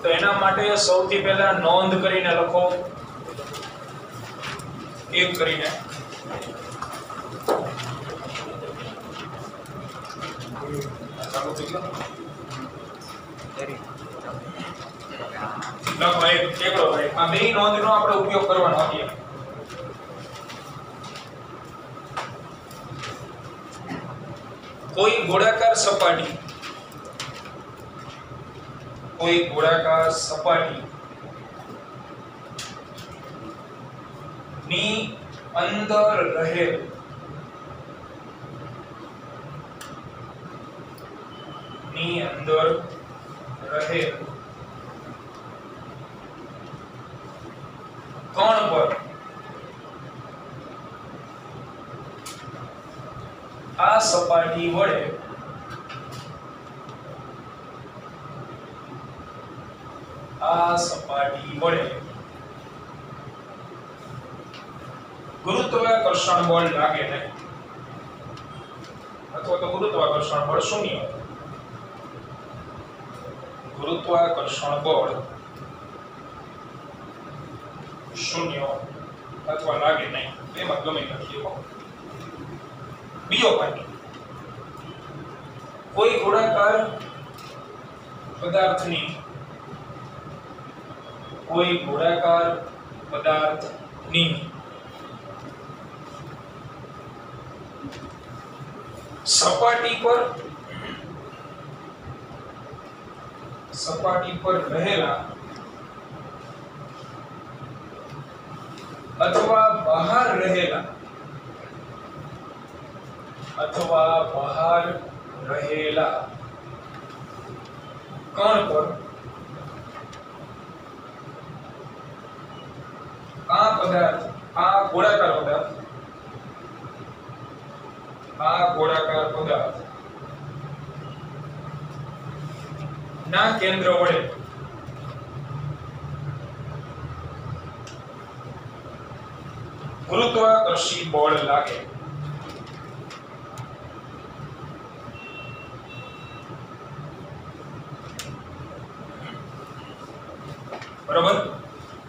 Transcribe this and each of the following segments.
તો એના માટે સૌથી પહેલા નોંધ કરીને લખો, એક કરીને. લખો એકડો ભાઈ. આ બે નોંધનો આપણે ઉપયોગ કરવાનો છે. કોઈ ગોળાકાર સપાટી, કોઈ ગોળાકાર સપાટી ની અંદર રહેલ કણ પર આ સપાટી વડે ગુરુત્વાકર્ષણ બળ લાગે નહીં અથવા તો ગુરુત્વાકર્ષણ બળ શૂન્ય. ગુરુત્વાકર્ષણ બળ શૂન્ય અથવા લાગે નહીં, એમાં ગમે લખીએ. બીજો પોઈન્ટ, કોઈ ગોળાકાર પદાર્થની સપાટી પર રહેલા અથવા બહાર રહેલા કણ પર આ ગોળાકાર પદાર્થ ના કેન્દ્ર વડે ગુરુત્વાકર્ષી બળ લાગે. બરોબર.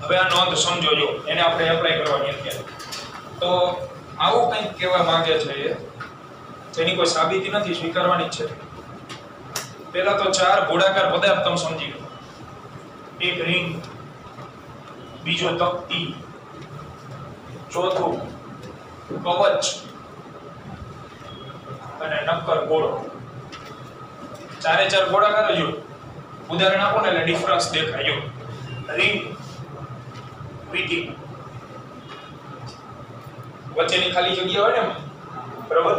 હવે આ નોંધ સમજો, જો એને આપણે એપ્લાય કરવાની અત્યારે. તો આવું કંઈક કહેવા માંગે છે, જેની કોઈ સાબિતી નથી, સ્વીકારવાની જ છે. પહેલા તો ચાર ગોળાકાર પદાર્થ તમે સમજી લો. એક રિંગ, બીજો તકતી, ચોથું કવચ અને નક્કર ગોળો. ચારે ચાર ગોળાકાર જો ઉદાહરણ આપો ને એટલે ડિફરન્સ દેખાય. જો રિંગ વીટી, વચ્ચેની ખાલી જગ્યા હોય ને, બરાબર,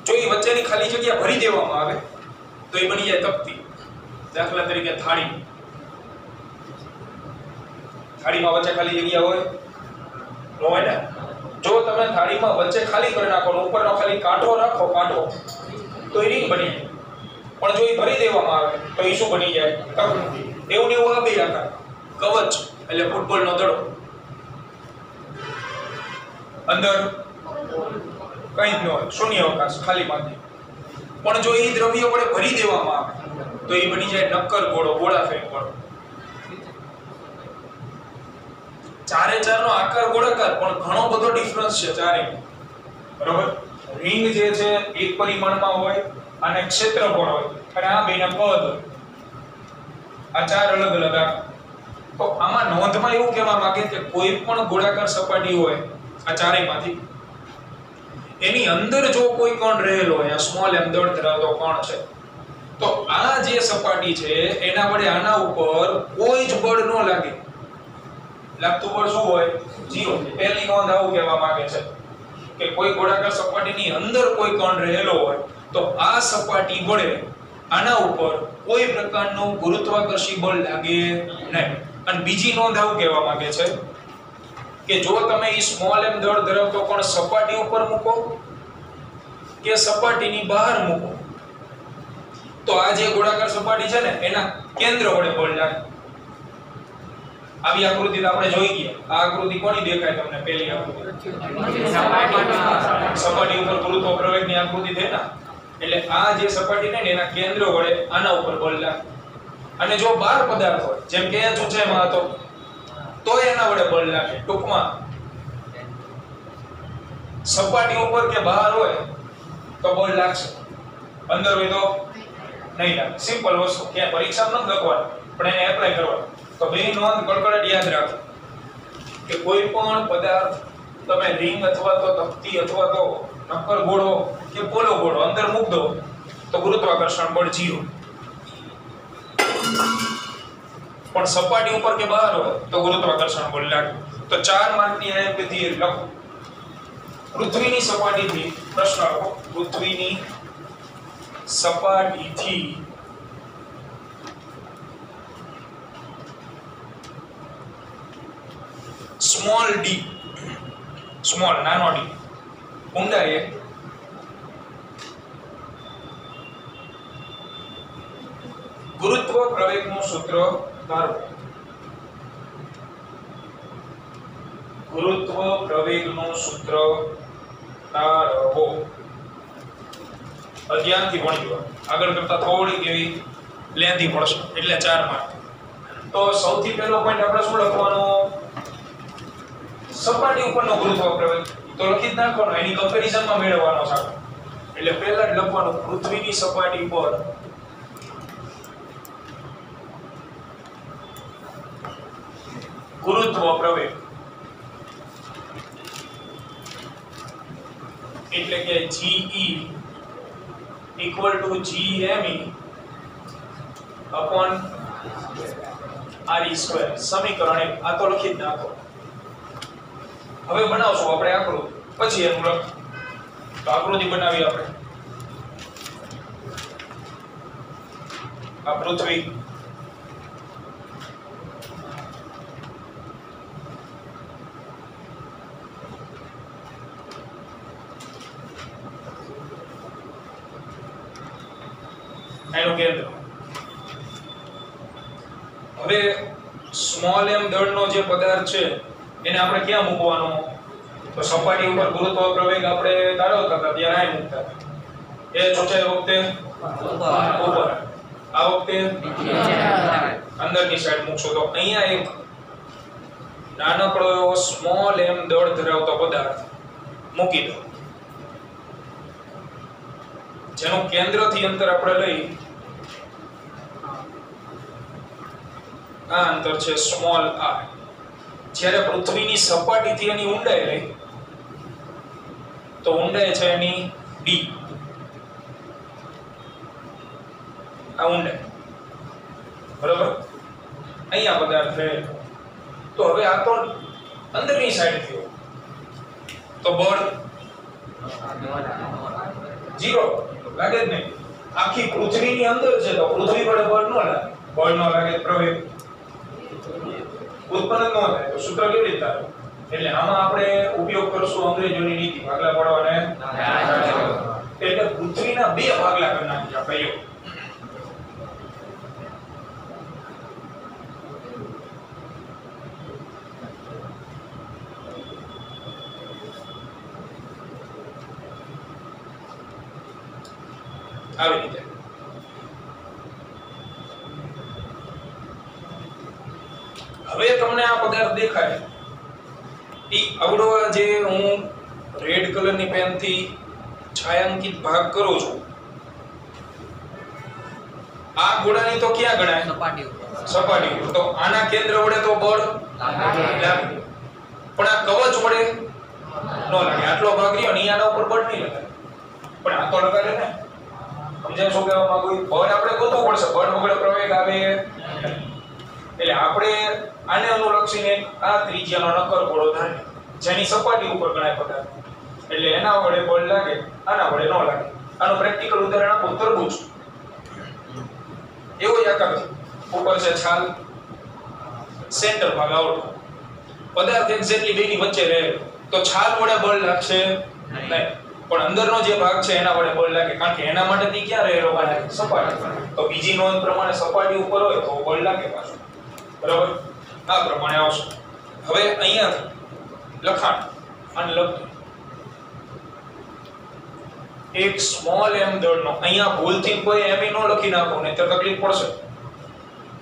જો એ વચ્ચેની ખાલી જગ્યા ભરી દેવામાં આવે તો એ બની જાય તકતી. દાખલા તરીકે થાળીમાં વચ્ચે ખાલી જગ્યા હોય ન હોય ને, જો તમે થાળીમાં વચ્ચે ખાલી કરી નાખો, ઉપરનો ખાલી કાંઠો રાખો, તો એ રિંગ બની જાય. પણ જો એ ભરી દેવામાં આવે તો એ શું બની જાય? તકતી. એવું ને એવું આ બે આકાર. કવચ એટલે ફૂટબોલનો દડો, અંદર કંઈ જ ન હોય, શૂન્ય અવકાશ, ખાલી માંથી. પણ જો એ દ્રવ્ય વડે ભરી દેવામાં આવે તો એ બની જાય નક્કર ગોળો, ગોળા ફેંક ગોળો. ચારે ચારનો આકાર ગોળાકાર, પણ ઘણો બધો ડિફરન્સ છે ચારે. બરોબર. રિંગ જે છે એક પરિમાણમાં હોય અને ક્ષેત્રફળ હોય, અને આ બેના કદ હોય. આ ચાર અલગ અલગ આકાર. તો આમાં નોંધમાં એવું કહેવા માંગે કે કોઈ પણ ગોળાકાર સપાટી હોય આ ચારેયમાંથી, એની અંદર જો કોઈ કણ રહેલો હોય, આ સ્મોલ એમ દળ ધરાવતો કણ છે, તો આ જે સપાટી છે એના વડે આના ઉપર કોઈ જ બળ ન લાગે. લાગતું બળ શું હોય? 0. પહેલી નોંધ આવું કહેવા માંગે છે કે કોઈ ગોળાકાર સપાટીની અંદર કોઈ કણ રહેલો હોય તો આ સપાટી વડે આના ઉપર કોઈ પ્રકારનું ગુરુત્વાકર્ષી બળ લાગે નહીં. અને બીજી નોંધ આવું કહેવા માંગે છે કે જો તમે ઈ સ્મોલ એમ દળ ધરાવતો કણ સપાટી ઉપર મૂકો કે સપાટીની બહાર મૂકો, તો આ જે ગોળાકાર સપાટી છે ને એના કેન્દ્ર વડે બળ લાગે. આવી આકૃતિ તો આપણે જોઈ ગયા. આ આકૃતિ કોની દેખાય તમને? પહેલી આકૃતિ સપાટી ઉપર ગુરુત્વ પ્રવેગની આકૃતિ છે ને, એટલે આ જે સપાટી ને એના કેન્દ્ર વડે આના ઉપર બળ લાગે. અને જો બહાર પદાર્થ હોય જેમ કે અહીંયા ઊંચાઈમાં હતો તો એના વડે બળ લાગે. ટૂંકમાં સપાટી ઉપર કે બહાર હોય તો બળ લાગશે, અંદર હોય તો નહીં લાગે. સિમ્પલ વસ્તુ, ક્યાં પરીક્ષામાં નથી લખવાનું પણ એને એપ્લાય કરવાનું. તો બે નોંધ કડકડ યાદ રાખો કે કોઈ પણ પદાર્થ તમે રિંગ અથવા તો તકતી અથવા તો નક્કર ગોળો કે પોલો ગોળો અંદર મૂક દો તો ગુરુત્વાકર્ષણ બળ 0. પણ સપાટી ઉપર કે બહાર હોય તો ગુરુત્વાકર્ષણ બળ લાગે. તો 4 માર્કની આ પેથી લખો. પૃથ્વીની સપાટીથી પ્રશ્ન લખો. પૃથ્વીની સપાટીથી સ્મોલ ડી, સ્મોલ નાનો ડી, ઊંડાઈએ ગુરુત્વ પ્રવેગનું સૂત્ર ધારો. ગુરુત્વ પ્રવેગનું સૂત્ર ધારો. અધ્યાનથી ભણજો. આગળ કરતા થોડી કેવી લેન્થી પડશે એટલે 4 માર્ક. તો સૌથી પહેલો પોઈન્ટ આપણે શું લખવાનો? સપાટી ઉપરનો ગુરુત્વ પ્રવેગ તો લખી જ નાખવાનો, એની કમ્પેરિઝનમાં મેળવવાનો છે. એટલે પહેલા જ લખવાનું પૃથ્વીની સપાટી પર ગુરુત્વ પ્રવેગ એટલે કે GE equal to GME upon RE square. સમીકરણ 1 આ તો લખી જ નાખો. હવે બનાવશું આપણે આકૃતિ, પછી એનું લખ. તો આકૃતિ બનાવી આપણે. આ પૃથ્વી, એનું કેન્દ્ર. હવે સ્મોલ m દળનો જે પદાર્થ છે એને આપણે ક્યાં મૂકવાનો? તો સપાટી ઉપર ગુરુત્વ પ્રવેગ આપણે તારવતા હતા ત્યારે અહીં મૂકતા હતા. એ ઊંચાઈ વખતે ઉપર, આ વખતે અંદરની સાઈડ મૂકશો. તો અહીંયા એક નાનકડો એવો સ્મોલ m દળ ધરાવતો પદાર્થ મૂકી દો, જેનું કેન્દ્રથી અંતર આપણે લઈ, આ અંતર છે સ્મોલ r. જ્યારે પૃથ્વીની સપાટીથી એની ઊંડાઈ લઈ તો ઊંડાઈ છે એની d. આ ઊંડાઈ બરાબર. અહીંયા પદાર્થ રહેલો. તો હવે આ તો અંદરની સાઈડ થયો તો બળ 0 લાગે જ નહીં. આખી પૃથ્વીની અંદર છે તો પૃથ્વી પર બળ ન લાગે. બળ ન લાગે પ્રવેગ ઉત્પન્ન ન થાય. તો સૂત્ર કેવી રીતે આવે? એટલે આમાં આપણે ઉપયોગ કરશું અંગ્રેજોની નીતિ, ભાગલા પાડવાને. એટલે પૃથ્વીના 2 ભાગલા કરી નાખીએ આપણે. આવી રીતે હવે તમને આ પદાર્થ દેખાય. આવડો જે હું રેડ કલરની પેનથી છાયાંકિત ભાગ કરું છું, આ ગોળાની તો ક્યાં ગણાય? સપાટી ઉપર. સપાટી ઉપર. તો આના કેન્દ્ર વડે તો બળ લાગે, પણ આ કવચ વડે ન લાગે. આટલો ભાગ રહ્યો ને આના ઉપર બળ નહીં લાગે, પણ આ તો લગાડે ને. સમજાય શું કહેવા માંગુ? બળ આપણે ગોતવું પડશે. બળ વગર પ્રવેગ આવે. એટલે આપણે આને અનુલક્ષીને આ ત્રિજ્યાનો નક્કર ગોળો ધારીએ જેની સપાટી ઉપર ગણાય પદાર્થ. એટલે એના વડે બળ લાગે, આના વડે ન લાગે. આનું પ્રેક્ટિકલ ઉદાહરણ આપું. તરબૂચ એવો જ આકાર છે. ઉપર છે છાલ, સેન્ટર ભાગ આવડો, પદાર્થ એક્ઝેક્ટલી બેની વચ્ચે રહે તો છાલ વડે બળ લાગશે નહીં, પણ અંદરનો જે ભાગ છે એના વડે બળ લાગે. કારણ કે એના માટેથી ક્યાં રહેલો ભાગ? સપાટી. તો બીજી નોંધ પ્રમાણે સપાટી ઉપર હોય તો બળ લાગે પાછું. બરાબર? આ પ્રમાણે આવશે. હવે અહીંયાથી લખાણ અને લખો એક સ્મોલ m દળનો. અહીંયા ભૂલથી કોઈ m નો લખી નાખો નહીં તો તકલીફ પડશે.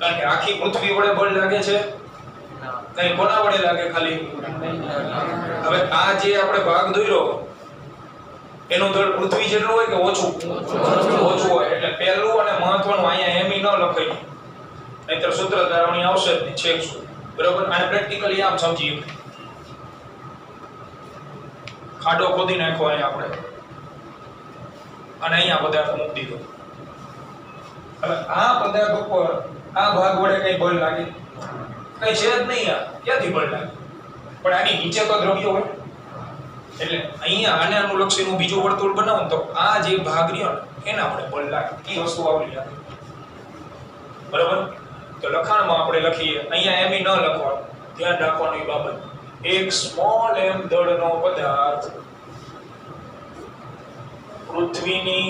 કારણ કે આખી પૃથ્વી વડે બળ લાગે છે કઈ કોના વડે લાગે ખાલી હવે આ જે આપણે ભાગ દોર્યો એનું દળ પૃથ્વી જેટલું હોય કે ઓછું હોય એટલે પહેલું અને મહત્વનું અહીંયા એમ ન લખાય નહીતર સૂત્ર ધારણી આવશે જ નહીં છેક શું બરાબર આને પ્રેક્ટિકલી આમ સમજીએ ખાડો ખોદી નાખો અહીંયા આપણે અને અહીંયા પદાર્થ મૂકી દીધો હવે આ પદાર્થ ઉપર આ ભાગ વડે કઈ બળ લાગે કઈ છે જ નહીં આ ક્યાંથી બળ લાગે પણ આની નીચે તો દ્રવ્ય હોય એટલે અહીંયા આને અનુલક્ષીનું બીજું વર્તુળ બનાવો તો આ જે ભાગ રહ્યો ને એના વડે બળ લાગે એ વસ્તુ આવડી લાગે બરાબર તો લખાણમાં આપણે લખીએ અહીંયા એમ ન લખવાનું ધ્યાન રાખવાની બાબત એક સ્મોલ એમ દળનો પદાર્થ પૃથ્વીની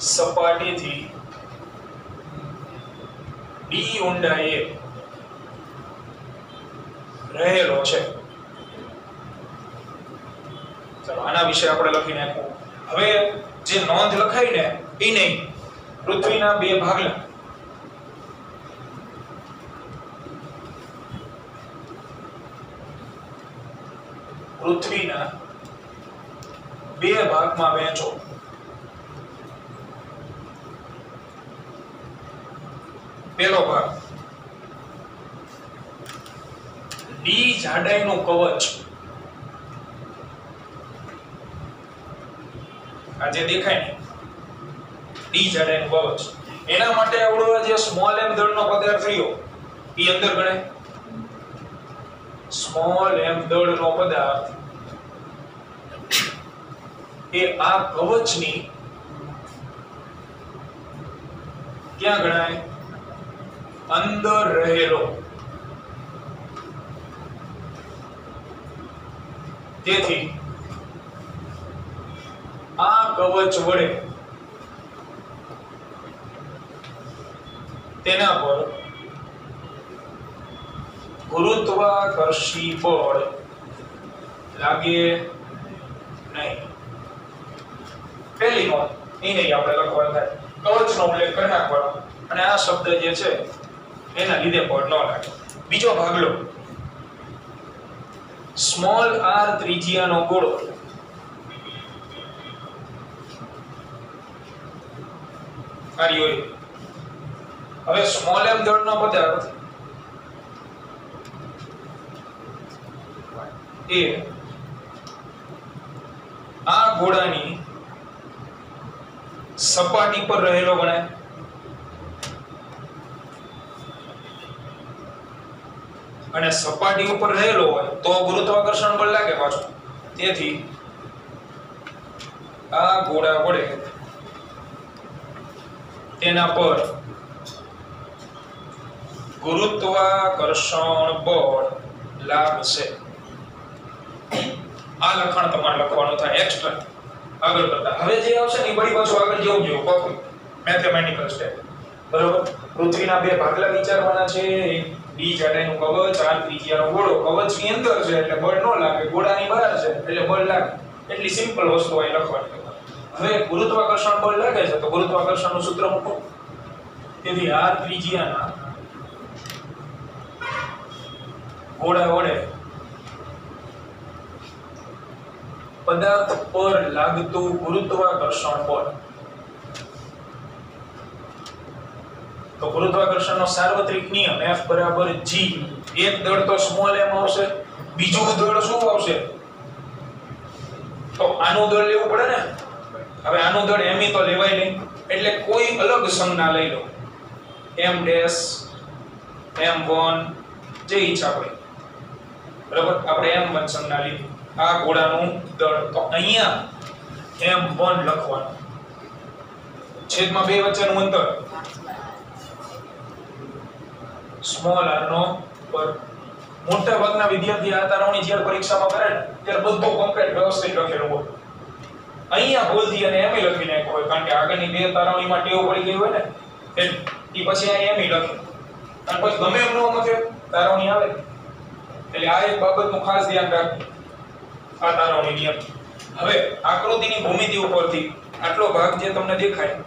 સપાટીથી d ઊંડાઈએ રહેલો છે ચાલો આના વિશે આપણે લખી નાખવું હવે જે નોંધ લખાઈ ને એ નહીં પૃથ્વીના બે ભાગલા પૃથ્વીના બે ભાગમાં વહેંચો પહેલો ભાગ ડી જાડાઈનું કવચ આ જે દેખાય ને ડી જાડાઈનું કવચ એના માટે આવડો જે સ્મોલ એમ દળનો પદાર્થ રહ્યો એ અંદર ગણે સ્મોલ એમ દળનો પદાર્થ એ આ કવચની ક્યાં ગણાય અંદર રહેલો તેથી આ કવચ વડે તેના પર ગુરુત્વાકર્ષી બળ લાગે નહીં પહેલી નોંધ એ નહીં આપણે લખવાનું થાય કવચનો ઉલ્લેખ કરી નાખવાનો અને આ શબ્દ જે છે એના લીધે બળ ન લાગે બીજો ભાગ લો સ્મોલ r ત્રિજ્યાનો ગોળો કાર્યો હવે સ્મોલ m દળનો પદાર્થ એ આ ગોળાની સપાટી પર રહેલો ગણાય અને સપાટી ઉપર રહેલો હોય તો ગુરુત્વાકર્ષણ બળ લાગે પાછું તેથી આ ગોળા વડે તેના પર ગુરુત્વાકર્ષણ બળ લાગશે આ લખાણ તમારે લખવાનું થાય એક્સ્ટ્રા આગળ કરતા હવે જે આવશે ને બડી પાછું આગળ જેવું જેવું કોપી મેથેમેટિકલ સ્ટેપ બરોબર પૃથ્વીના બે ભાગલા વિચારવાના છે ડી જાડાઈનું કવચ r ત્રિજ્યાનો ગોળો કવચની અંદર છે એટલે બળ ન લાગે ગોળાની બહાર છે એટલે બળ લાગે એટલી સિમ્પલ વસ્તુ અહીં લખવાની હવે ગુરુત્વાકર્ષણ બળ લાગે છે તો ગુરુત્વાકર્ષણનું સૂત્ર મૂકો તેથી r ત્રિજ્યાના ગોળા વડે પદાર્થ પર લાગતું ગુરુત્વાકર્ષણ બળ તો ગુરુત્વાકર્ષણનો સાર્વત્રિક નિયમ F બરાબર G એક દળ તો સ્મોલ m આવશે બીજું દળ શું આવશે તો આનું દળ લેવું પડે ને હવે આનું દળ m તો લેવાય નહીં એટલે કોઈ અલગ સંજ્ઞા લઈ લો m ડેશ m1 જે ઈચ્છા આપણે બરાબર આપણે m1 સંજ્ઞા લીધી આ ગોળાનું દળ તો અહીંયા m1 લખવાનું છેદમાં બે વચ્ચેનું અંતર સ્મોલ r નો પર મોટા ભાગના વિદ્યાર્થી આ તારવણી જ્યારે પરીક્ષામાં કરે ને ત્યારે બધું કમ્પ્લીટ વ્યવસ્થિત લખેલું હોય અહીંયા ભૂલથી અને એમ લખી નાખ્યો હોય કારણ કે આગળની બે તારવણીમાં ટેવ પડી ગઈ હોય ને એ પછી અહીંયા એમ લખે અને પછી ગમે એમ ન મતે તારવણી આવે એટલે આ એક બાબતનું ખાસ ધ્યાન રાખવું આ તારવણી નિયમ હવે આકૃતિની ભૂમિતિ ઉપરથી આટલો ભાગ જે તમને દેખાય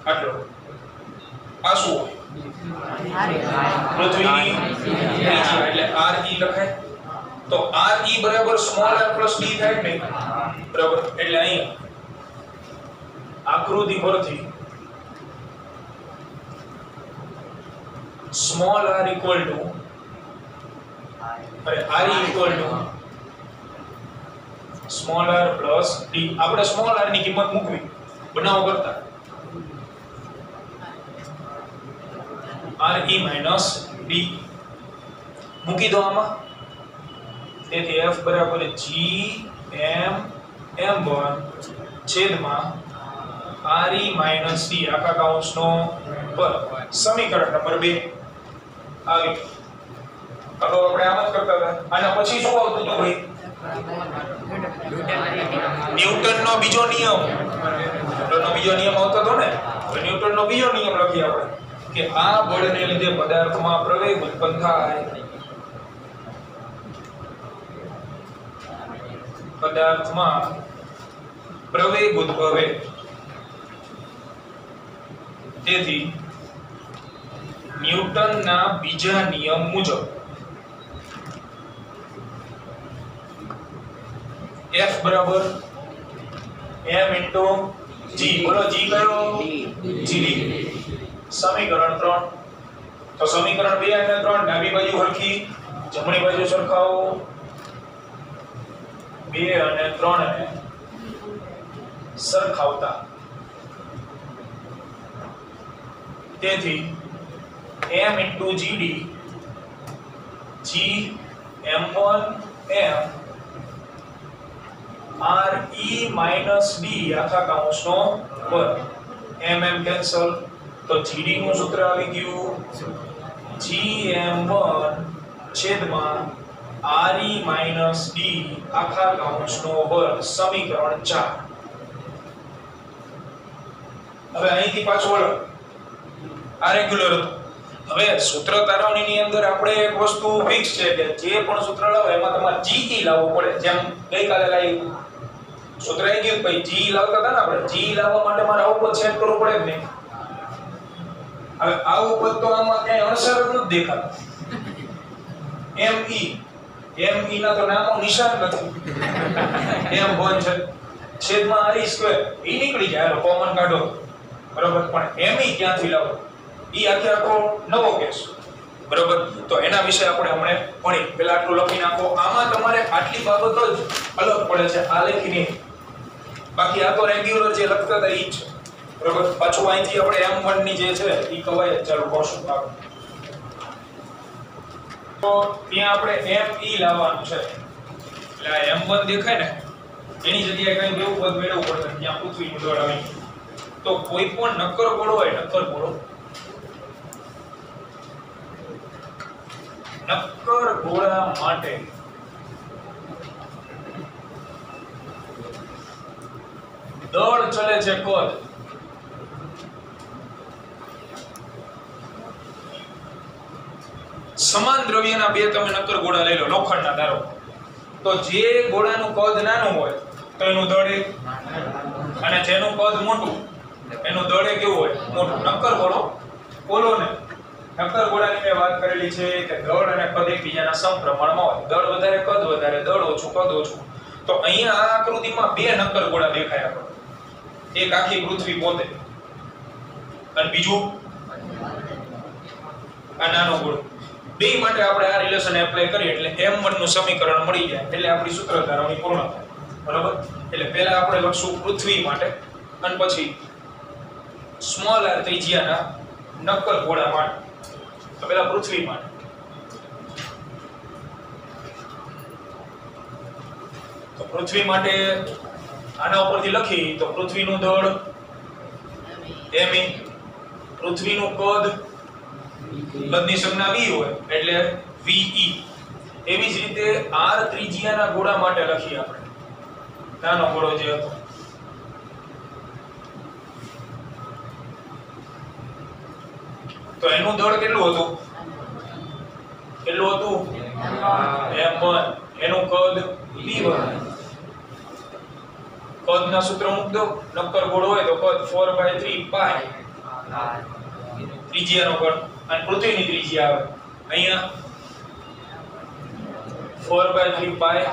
આટલો આ શું હોય? પૃથ્વીની ત્રિજ્યા એટલે RE લખાય. તો RE બરાબર સ્મોલ r પ્લસ d થાય ને, બરાબર? એટલે અહીંયા આકૃતિ પરથી small r equal to RE equal to small r plus d. આપણે સ્મોલ r ની કિંમત મૂકવી બનાવો કરતા RE માઈનસ d મૂકી દો આમાં. તેથી F બરાબર G m m1 છેદમાં RE માઈનસ d આખા કૌંસનો પર સમીકરણ નંબર 2 આવી. હવે આપણે આમ જ કરતા હતા. આના પછી શું આવતું હતું ભાઈ? ન્યૂટનનો બીજો નિયમ. ન્યૂટનનો બીજો નિયમ આવતો હતો ને. તો ન્યૂટનનો બીજો નિયમ લખીએ આપણે કે આ બળને લીધે પદાર્થમાં પ્રવેગ ઉત્પન્ન થાય. પદાર્થમાં પ્રવેગ ઉદ્ભવે. તેથી ન્યૂટનના બીજા નિયમ મુજબ F બરાબર m into g. બોલો g કયો? gd. સમીકરણ 3. તો સમીકરણ 2 અને 3 ડાબી બાજુ હરખી, જમણી બાજુ સરખાવો. 2 અને 3 ને સરખાવતા. તેથી m into gd g m1 m RE minus d આખા કૌંસનો પર mm કેન્સલ. તો gd નું સૂત્ર આવી ગયું gm1 છેદમાં RE minus d આખા કૌંસનો વર્ગ. સમીકરણ 4. હવે અહીંથી પાછું વળો. આ રેગ્યુલર હતું. હવે સૂત્ર તારવણીની અંદર આપણે એક વસ્તુ ફિક્સ છે કે જે પણ સૂત્ર લાવો એમાં તમારે GE લાવવું પડે. જેમ ગઈકાલે લાવ્યું સૂત્ર આવી ગયું ભાઈ, GE લાવતા હતા ને આપણે. GE લાવવા માટે મારે આવું પદ સેટ કરવું પડે જ નહીં. હવે આવું પદ તો આમાં ક્યાંય અણસર જ નથી દેખાતું. ME ના તો નામો નિશાન નથી. M1 છે છેદમાં RE સ્ક્વેર એ નીકળી જાય. હાલો કોમન કાઢો, બરોબર. પણ ME ક્યાંથી લાવો ઈ આખો નવો કેસ, બરોબર. તો એના વિશે આપણે હમણે ભણી. પહેલા આટલું લખી નાખો. આમાં તમારે આટલી બાબતો જ અલગ પડે છે આ લેખીની. બાકી આ તો રેગ્યુલર જે લખતા હતા ઈ જ છે, બરોબર. પાછું અહીંથી આપણે M1 ની જે છે ઈ કવાય ચાલુ કરશું. તો ત્યાં આપણે ME લાવવાનું છે. એટલે આ M1 દેખાય ને એની જગ્યાએ કંઈ એવું પદ મેળવવું પડશે ત્યાં પૃથ્વીનું દળ આવી. તો કોઈ પણ નક્કર ગોળો હોય, નક્કર ગોળો, નક્કર ગોળા માટે દળ ચલે છે કદ. સમાન દ્રવ્યના બે તમે નક્કર ગોળા લઈ લો, લોખંડના ધારો. તો જે ગોળાનું કદ નાનું હોય તો એનું દળ એક, અને જેનું કદ મોટું એનું દળ કેવું હોય? મોટું. નક્કર ગોળો બોલો ને. નક્કર ગોળાની મેં વાત કરેલી છે કે દળ અને કદ એકબીજાના સમપ્રમાણમાં હોય. દળ વધારે કદ વધારે, દળ ઓછું કદ ઓછું. તો અહીંયા આ આકૃતિમાં બે નક્કર ગોળા દેખાય આપણને. એક આખી પૃથ્વી પોતે અને બીજું આ નાનો ગોળો. બે માટે આપણે આ રિલેશન એપ્લાય કરીએ એટલે M1 નું સમીકરણ મળી જાય. એટલે આપણી સૂત્ર ધારવણી પૂર્ણ થાય, બરાબર. એટલે પહેલા આપણે લખશું પૃથ્વી માટે અને પછી સ્મોલ r ત્રિજ્યાના નક્કર ગોળા માટે. તો પહેલા પૃથ્વી માટે. તો પૃથ્વી માટે આના ઉપરથી લખી તો પૃથ્વીનું દળ ME, પૃથ્વીનું કદ કદની સંજ્ઞા v હોય એટલે VE. એવી જ રીતે r ત્રિજ્યાના ગોળા માટે લખીએ આપણે. નાનો ગોળો જે હતો તો એનું દળ કેટલું હતું? M1. એનું કદ V1. કદના સૂત્ર મૂક દો. નક્કર ગોળો હોય તો કદ 4/3 પાઈ ત્રિજ્યાનો ગણ અને પૃથ્વીની ત્રિજ્યા આવે અહીંયા 4/3 પાઈ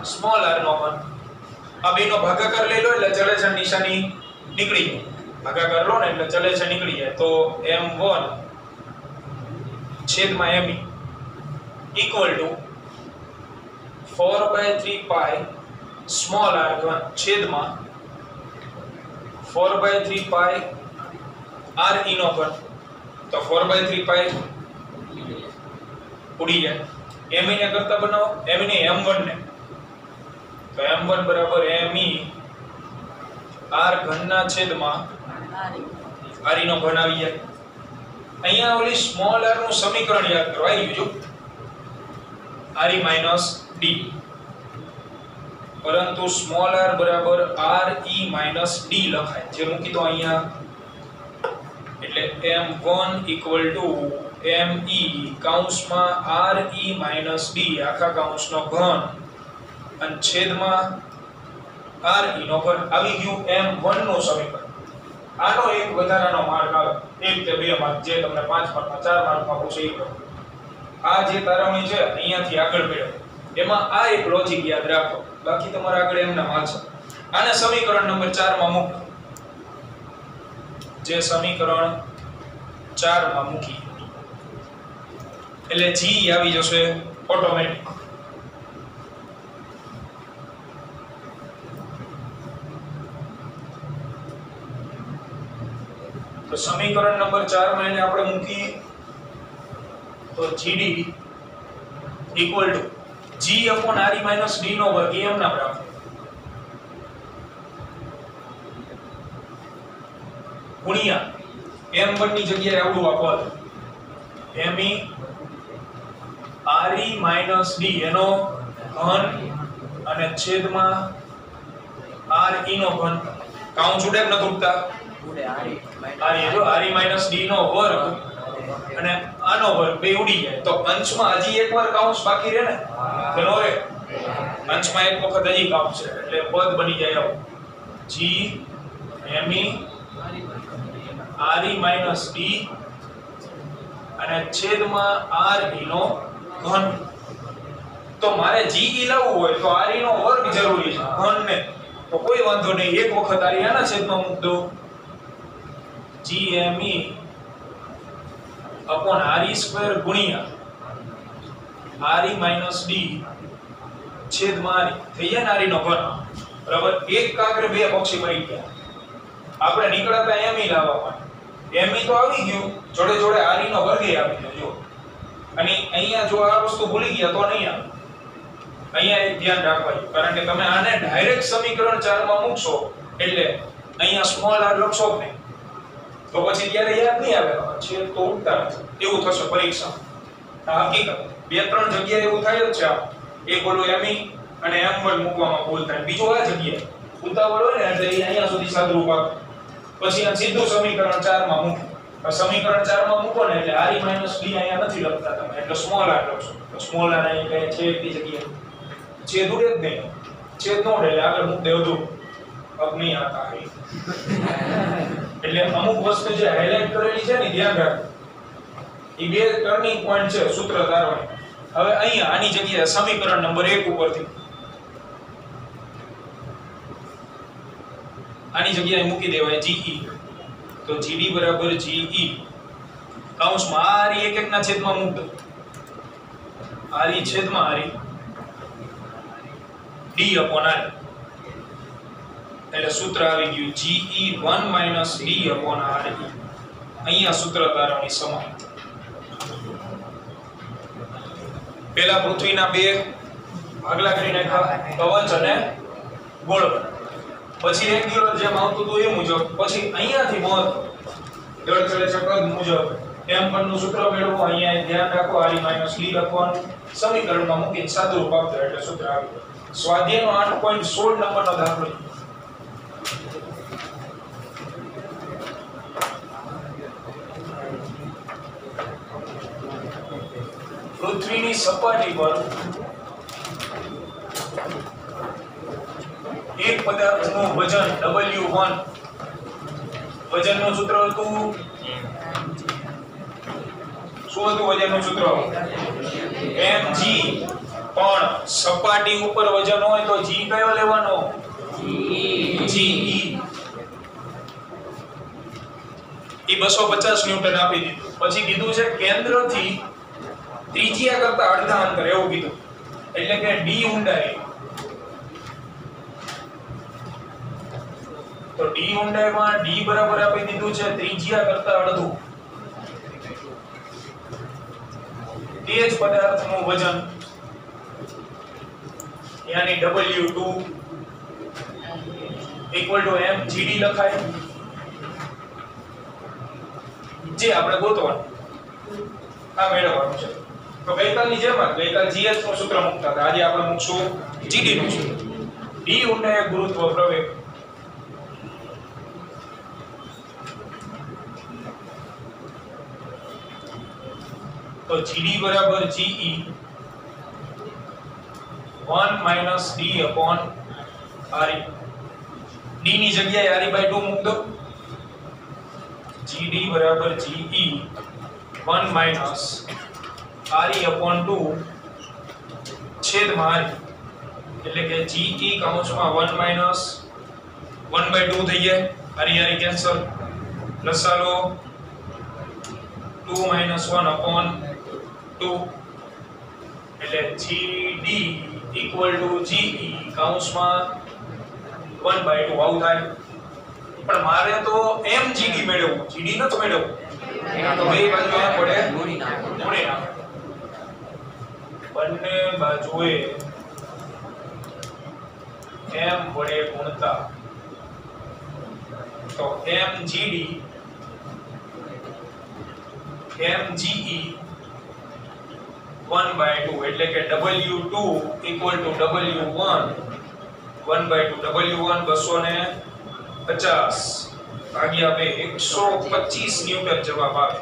સ્મોલ r નો ઘન આ બેનો ભાગાકાર લઈ લો એટલે ચલે નિશાની નીકળી જાય ભાગાકાર લો ને એટલે ચલે છે નીકળી જાય તો m1 છેદમાં me equal to 4/3 pi small r ઘન છેદમાં 4/3 પાઈ r e નો ઘન તો 4/3 પાઈ ઉડી જાય me ને કરતા બનાવો me ને m1 ને તો m1 બરાબર me r ઘન ના છેદમાં r e નો ઘન આવી જાય અહીંયા ઓલી સ્મોલ r નું સમીકરણ યાદ કરો આવી ગયું r e - d પરંતુ સ્મોલ r બરાબર r e - d લખાય જે મૂકી દો અહીંયા એટલે m1 me કૌંસમાં r e - d આખા કૌંસનો ઘન અને છેદમાં r e નો ઘન આવી ગયું m1 નું સમીકરણ આનો એક વધારાનો માર્ક આવે એક કે બે માર્ક જે તમને 5 માર્કમાં 4 માર્કમાં પૂછે એ કરો આ જે તારવણી છે અહીંયાથી આગળ મેળવો એમાં આ એક લોજિક યાદ રાખો બાકી તમારા આગળ એમના માર્ક છે આને સમીકરણ નંબર 4 માં મૂકો જે સમીકરણ 4 માં મૂકી એટલે g આવી જશે ઓટોમેટિક તો સમીકરણ નંબર 4 માં એને આપણે મૂકી તો gd equal to g upon r e minus d નો વર્ગ એમ નામ રાખો ગુણ્યા m1 ની જગ્યાએ આવડું આપો me r e minus d એનો ઘન અને છેદમાં r e નો ઘન કાઉન્ટ ઉડે ન તૂટતા r e minus d નો વર્ગ અને આનો વર્ગ બે ઉડી જાય તો અંશમાં હજી એકવાર કૌંસ બાકી રહે ને કે નો રહે અંશમાં એક વખત હજી કૌંસ છે એટલે પદ બની જાય આવું g me r e minus d અને છેદમાં r e નો ઘન તો મારે g e લાવવું હોય તો r e નો વર્ગ જરૂરી છે ઘન ને તો કોઈ વાંધો નહીં એક વખત r e આના છેદમાં મૂક દો g me upon r e square ગુણ્યા r e minus d છેદમાં r થઈ જાય ને r e નો ઘન બરાબર એક કાગરે બે પક્ષી મરી ગયા આપણે નીકળતા me લાવવા માટે me તો આવી ગયું જોડે જોડે r e નો વર્ગ એ આવી ગયો જો અને અહીંયા જો આ વસ્તુ ભૂલી ગયા તો નહીં આવે અહીંયા એક ધ્યાન રાખવાનું કારણ કે તમે આને ડાયરેક્ટ સમીકરણ 4 માં મૂકશો એટલે અહીંયા સ્મોલ r લખશો ને તો પછી ત્યારે યાદ નહીં આવે છે તો ઉડતા નથી એવું થશે પરીક્ષા આ હકીકત બે ત્રણ જગ્યાએ એવું થાય જ છે એક બોલું me અને m1 મૂકવામાં ભૂલ થાય બીજો આ જગ્યાએ ઉતાવળ હોય ને એટલે અહીંયા સુધી સાદુરૂપ આપે પછી આ સીધું સમીકરણ 4 માં મૂકો સમીકરણ 4 માં મૂકો ને એટલે r e - d અહીંયા નથી લખતા તમે એટલે સ્મોલ r લખશો તો સ્મોલ r અહીં કહે છે એટલી જગ્યાએ છેદ ઉડે જ નહીં છેદ નો ઉડે એટલે આગળ મૂક દેવ દો અબ નહીં આતા હે એટલે અમુક વસ્તુ જે હાઇલાઇટ કરેલી છે ને ધ્યાન રાખો ઈ બે ટર્નિંગ પોઈન્ટ છે સૂત્ર તારવણી હવે અહીંયા આની જગ્યાએ સમીકરણ નંબર 1 ઉપરથી આની જગ્યાએ મૂકી દેવાય ge તો gd બરાબર ge કૌંસમાં r એક એક ના છેદમાં મૂક દો r છેદમાં r d upon r એટલે સૂત્ર આવી ગયું ge1 - d upon r અહીંયા સૂત્ર તારવણી સમાન પહેલા પૃથ્વીના બે ભાગલા કરી નાખ્યા કવચ અને ગોળ પછી રેગ્યુલર જેમ આવતું હતું એ મુજબ પછી અહીંયાથી મહત્વ દળ ચલે છે પદ મુજબ m1 નું સૂત્ર મેળવો અહીંયા ધ્યાન રાખો r e - d લખવાનું સમીકરણમાં મૂકીને સાદુરૂપ આપો એટલે સૂત્ર આવી ગયું સ્વાધ્યાયનો 8.16 નંબરનો દાખલો પૃથ્વીની સપાટી પર એક પદાર્થનું વજન W1 વજનનું સૂત્ર હતું શું હતું વજનનું સૂત્ર mg પણ સપાટી ઉપર વજન હોય તો g કયો લેવાનો ge એ 250 ન્યૂટન આપી દીધું પછી કીધું છે કેન્દ્રથી ત્રિજ્યા કરતા અડધા અંતર એવું કીધું એટલે કે d ઊંડાઈ તો d ઊંડાઈમાં d બરાબર આપી દીધું છે ત્રિજ્યા કરતા અડધું તે જ પદાર્થનું વજન યાની W2 mgd લખાય જે આપણે ગોતવાનું આ મેળવવાનું છે તો ગઈકાલની જેમ જ ગઈકાલ gh નું સૂત્ર મૂકતા હતા આજે આપણે મૂકશું gd નું સૂત્ર d ઊંડાઈ ગુરુત્વ પ્રવેગ તો gd બરાબર ge 1 - d upon re d ની જગ્યાએ re/2 મૂક દો gd બરાબર ge 1 - re/2 છેદમાં re એટલે કે ge કૌંસમાં 1 - 1/2 થઈ જાય re કેન્સલ લસાલો 2 - 1 upon 2 એટલે gd ge કૌંસમાં 1/2 આવું થાય પણ મારે તો mgd મેળવવું gd નતો મેળવવું તો બે બાજુ એમ પડે ગુણી નાખો બંને બાજુએ m વડે ગુણતા તો mgd mge 1/2 એટલે કે W2 W1 1/2 W1 250 ભાગ્યા 2 125 ન્યૂટન જવાબ આવે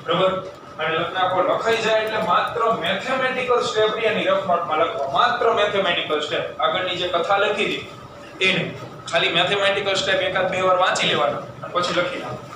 બરાબર અને લખનાખો લખાઈ જાય એટલે માત્ર મેથેમેટિકલ સ્ટેપ ની એની રફ નોટમાં લખવા માત્ર મેથેમેટિકલ સ્ટેપ આગળની જે કથા લખી હતી એને ખાલી મેથેમેટિકલ સ્ટેપ એકાદ બે વાર વાંચી લેવાના અને પછી લખી નાખો